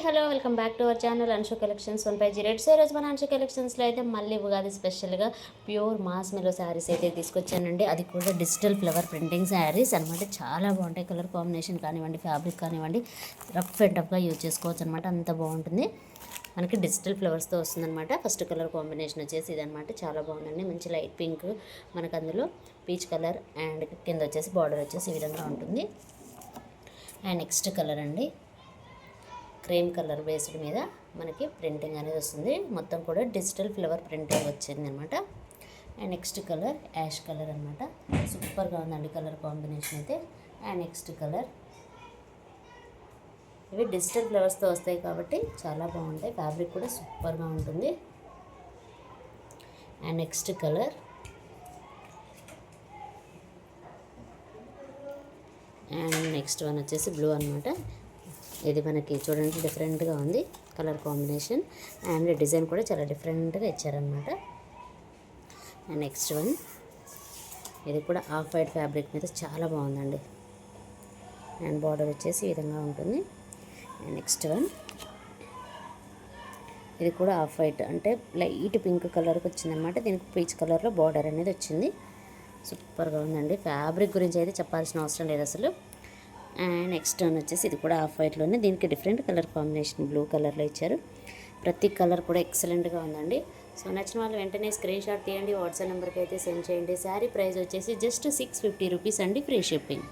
Hello welcome back to our channel Anshu collections 150 so ఈరోజు మన అన్షు కలెక్షన్స్లో అయితే మళ్ళీ ఉగాది స్పెషల్గా ప్యూర్ మాస్ మెలో శారీస్ అయితే తీసుకొచ్చానండి. అది కూడా డిజిటల్ ఫ్లవర్ ప్రింటింగ్ శారీస్ అనమాట. చాలా బాగుంటాయి. కలర్ కాంబినేషన్ కానివ్వండి, ఫ్యాబ్రిక్ కానివ్వండి, రఫ్ అండ్ టఫ్గా యూజ్ చేసుకోవచ్చు అనమాట. అంత బాగుంటుంది. మనకి డిజిటల్ ఫ్లవర్స్తో వస్తుందన్నమాట. ఫస్ట్ కలర్ కాంబినేషన్ వచ్చేసి ఇదనమాట. చాలా బాగుందండి. మంచి లైట్ పింక్, మనకు అందులో పీచ్ కలర్ అండ్ కింద వచ్చేసి బార్డర్ వచ్చేసి ఈ విధంగా ఉంటుంది. అండ్ నెక్స్ట్ కలర్ అండి, క్రీమ్ కలర్ బేస్డ్ మీద మనకి ప్రింటింగ్ అనేది వస్తుంది. మొత్తం కూడా డిజిటల్ ఫ్లవర్ ప్రింటింగ్ వచ్చింది అనమాట. And next colour ash colour అనమాట. సూపర్గా ఉందండి కలర్ కాంబినేషన్ అయితే. అండ్ నెక్స్ట్ కలర్, ఇవి డిజిటల్ ఫ్లవర్స్తో వస్తాయి కాబట్టి చాలా బాగుంటాయి. ఫ్యాబ్రిక్ కూడా సూపర్గా ఉంటుంది. And next colour, and next one వచ్చేసి బ్లూ అనమాట. ఇది మనకి చూడండి డిఫరెంట్గా ఉంది కలర్ కాంబినేషన్. అండ్ డిజైన్ కూడా చాలా డిఫరెంట్గా ఇచ్చారనమాట. అండ్ నెక్స్ట్ వన్, ఇది కూడా ఆఫ్ వైట్ ఫ్యాబ్రిక్ మీద చాలా బాగుందండి. అండ్ బార్డర్ వచ్చేసి ఈ విధంగా ఉంటుంది. అండ్ నెక్స్ట్ వన్, ఇది కూడా ఆఫ్ వైట్ అంటే లైట్ పింక్ కలర్కి వచ్చిందనమాట. దీనికి పీచ్ కలర్లో బార్డర్ అనేది వచ్చింది. సూపర్గా ఉందండి. ఫ్యాబ్రిక్ గురించి అయితే చెప్పాల్సిన అవసరం లేదు అసలు. అండ్ నెక్స్ట్ వన్ వచ్చేసి ఇది కూడా ఆఫ్ వైట్లోనే, దీనికి డిఫరెంట్ కలర్ కాంబినేషన్ బ్లూ కలర్లో ఇచ్చారు. ప్రతి కలర్ కూడా ఎక్సలెంట్గా ఉందండి. సో నచ్చిన వాళ్ళు వెంటనే స్క్రీన్ షాట్ తీయండి, వాట్సాప్ నెంబర్కి అయితే సెండ్ చేయండి. శారీ ప్రైస్ వచ్చేసి జస్ట్ 650 రూపీస్ అండి, ఫ్రీ షిప్పింగ్.